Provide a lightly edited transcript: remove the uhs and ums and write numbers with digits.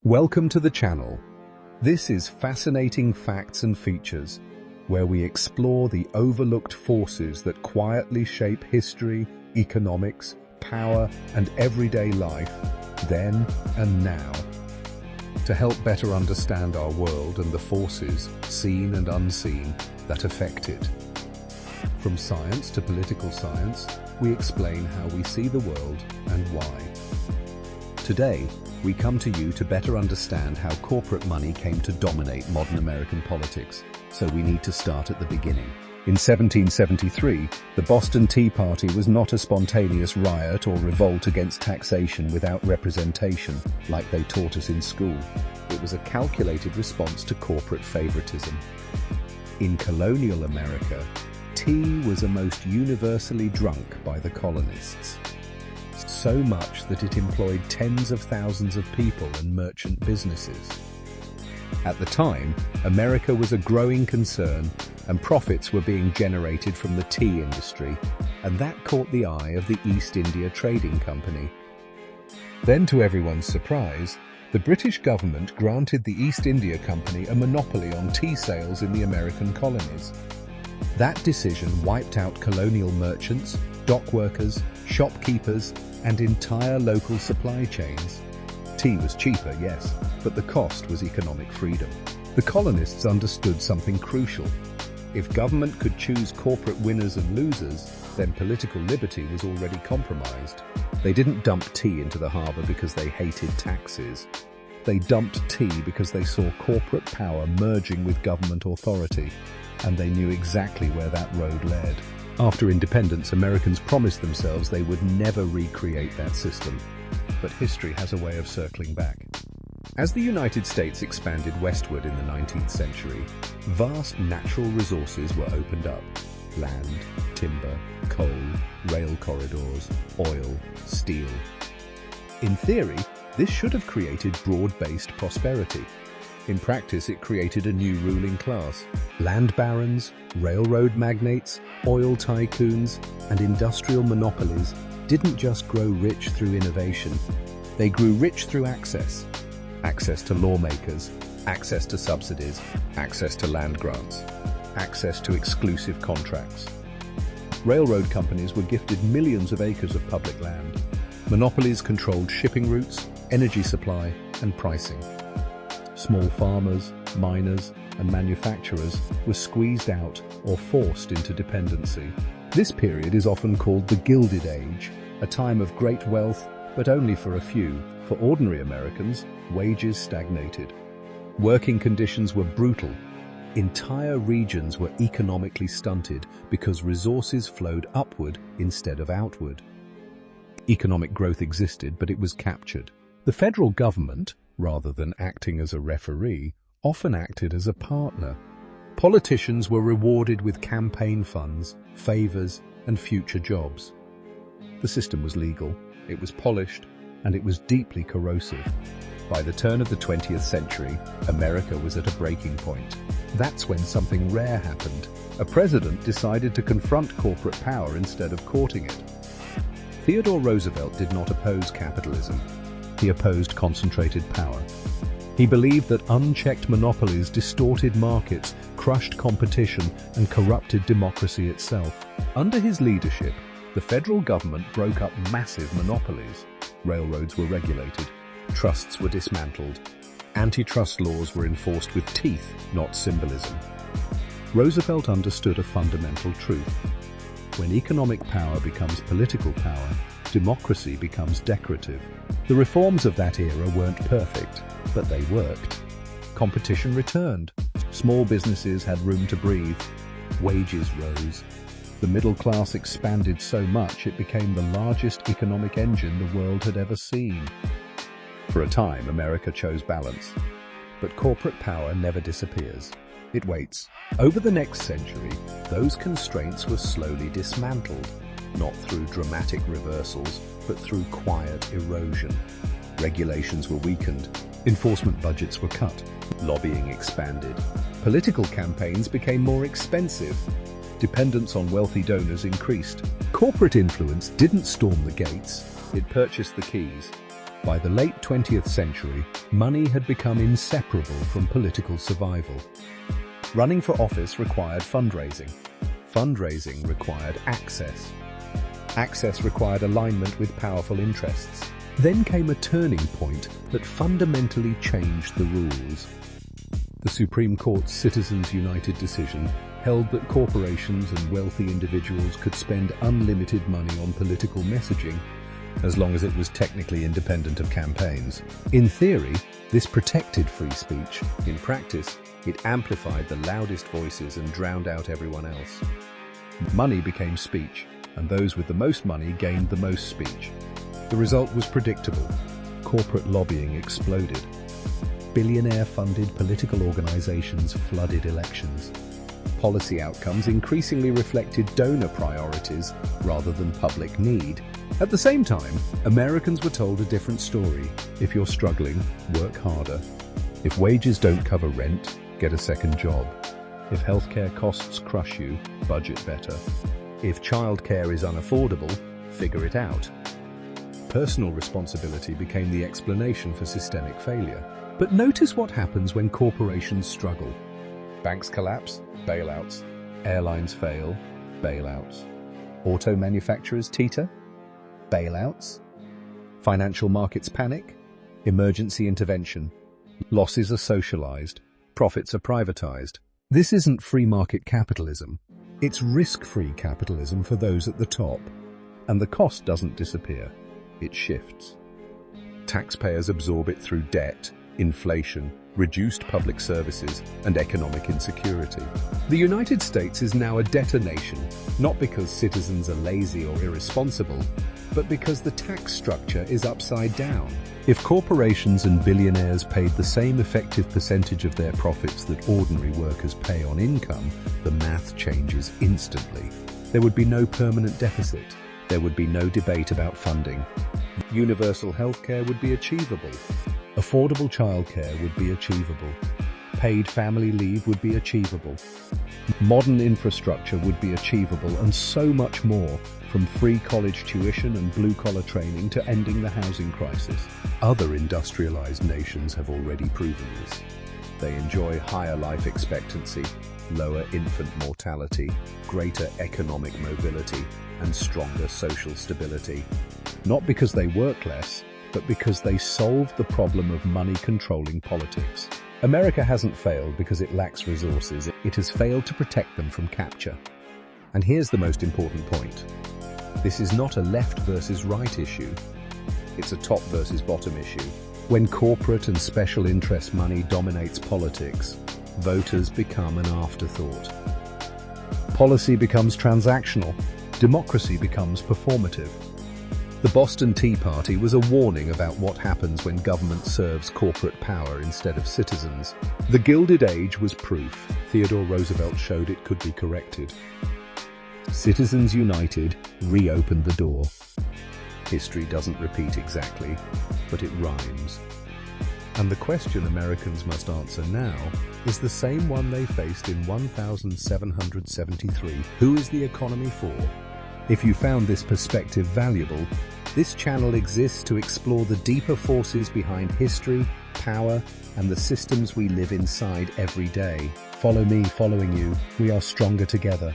Welcome to the channel. This is Fascinating Facts and Features, where we explore the overlooked forces that quietly shape history, economics, power, and everyday life, then and now. To help better understand our world and the forces, seen and unseen, that affect it. From science to political science, we explain how we see the world and why. Today, we come to you to better understand how corporate money came to dominate modern American politics, so we need to start at the beginning. In 1773, the Boston Tea Party was not a spontaneous riot or revolt against taxation without representation, like they taught us in school. It was a calculated response to corporate favoritism. In colonial America, tea was almost universally drunk by the colonists. So much that it employed tens of thousands of people and merchant businesses. At the time, America was a growing concern and profits were being generated from the tea industry, and that caught the eye of the East India Trading Company. Then, to everyone's surprise, the British government granted the East India Company a monopoly on tea sales in the American colonies. That decision wiped out colonial merchants, dock workers, shopkeepers, and entire local supply chains. Tea was cheaper, yes, but the cost was economic freedom. The colonists understood something crucial. If government could choose corporate winners and losers, then political liberty was already compromised. They didn't dump tea into the harbor because they hated taxes. They dumped tea because they saw corporate power merging with government authority, and they knew exactly where that road led. After independence, Americans promised themselves they would never recreate that system. But history has a way of circling back. As the United States expanded westward in the 19th century, vast natural resources were opened up. Land, timber, coal, rail corridors, oil, steel. In theory, this should have created broad-based prosperity. In practice, it created a new ruling class. Land barons, railroad magnates, oil tycoons, and industrial monopolies didn't just grow rich through innovation. They grew rich through access. Access to lawmakers, access to subsidies, access to land grants, access to exclusive contracts. Railroad companies were gifted millions of acres of public land. Monopolies controlled shipping routes, energy supply, and pricing. Small farmers, miners, and manufacturers were squeezed out or forced into dependency. This period is often called the Gilded Age, a time of great wealth, but only for a few. For ordinary Americans, wages stagnated. Working conditions were brutal. Entire regions were economically stunted because resources flowed upward instead of outward. Economic growth existed, but it was captured. The federal government, rather than acting as a referee, often acted as a partner. Politicians were rewarded with campaign funds, favors, and future jobs. The system was legal, it was polished, and it was deeply corrosive. By the turn of the 20th century, America was at a breaking point. That's when something rare happened. A president decided to confront corporate power instead of courting it. Theodore Roosevelt did not oppose capitalism. He opposed concentrated power. He believed that unchecked monopolies distorted markets, crushed competition, and corrupted democracy itself. Under his leadership, the federal government broke up massive monopolies. Railroads were regulated. Trusts were dismantled. Antitrust laws were enforced with teeth, not symbolism. Roosevelt understood a fundamental truth. When economic power becomes political power, democracy becomes decorative. The reforms of that era weren't perfect, but they worked. Competition returned. Small businesses had room to breathe. Wages rose. The middle class expanded so much it became the largest economic engine the world had ever seen. For a time, America chose balance. But corporate power never disappears. It waits. Over the next century, those constraints were slowly dismantled, not through dramatic reversals, but through quiet erosion. Regulations were weakened. Enforcement budgets were cut. Lobbying expanded. Political campaigns became more expensive. Dependence on wealthy donors increased. Corporate influence didn't storm the gates. It purchased the keys. By the late 20th century, money had become inseparable from political survival. Running for office required fundraising. Fundraising required access. Access required alignment with powerful interests. Then came a turning point that fundamentally changed the rules. The Supreme Court's Citizens United decision held that corporations and wealthy individuals could spend unlimited money on political messaging as long as it was technically independent of campaigns. In theory, this protected free speech. In practice, it amplified the loudest voices and drowned out everyone else. Money became speech, and those with the most money gained the most speech. The result was predictable. Corporate lobbying exploded. Billionaire-funded political organizations flooded elections. Policy outcomes increasingly reflected donor priorities rather than public need. At the same time, Americans were told a different story. If you're struggling, work harder. If wages don't cover rent, get a second job. If healthcare costs crush you, budget better. If childcare is unaffordable, figure it out. Personal responsibility became the explanation for systemic failure. But notice what happens when corporations struggle. Banks collapse, bailouts. Airlines fail, bailouts. Auto manufacturers teeter, bailouts. Financial markets panic, emergency intervention. Losses are socialized, profits are privatized. This isn't free market capitalism. It's risk-free capitalism for those at the top. And the cost doesn't disappear, it shifts. Taxpayers absorb it through debt, inflation, reduced public services, and economic insecurity. The United States is now a debtor nation, not because citizens are lazy or irresponsible, but because the tax structure is upside down. If corporations and billionaires paid the same effective percentage of their profits that ordinary workers pay on income, the math changes instantly. There would be no permanent deficit. There would be no debate about funding. Universal healthcare would be achievable. Affordable childcare would be achievable. Paid family leave would be achievable. Modern infrastructure would be achievable, and so much more, from free college tuition and blue-collar training to ending the housing crisis. Other industrialized nations have already proven this. They enjoy higher life expectancy, lower infant mortality, greater economic mobility, and stronger social stability. Not because they work less, but because they solved the problem of money controlling politics. America hasn't failed because it lacks resources. It has failed to protect them from capture. And here's the most important point. This is not a left versus right issue. It's a top versus bottom issue. When corporate and special interest money dominates politics, voters become an afterthought. Policy becomes transactional. Democracy becomes performative. The Boston Tea Party was a warning about what happens when government serves corporate power instead of citizens. The Gilded Age was proof. Theodore Roosevelt showed it could be corrected. Citizens United reopened the door. History doesn't repeat exactly, but it rhymes. And the question Americans must answer now is the same one they faced in 1773. Who is the economy for? If you found this perspective valuable, this channel exists to explore the deeper forces behind history, power, and the systems we live inside every day. Follow me, following you. We are stronger together.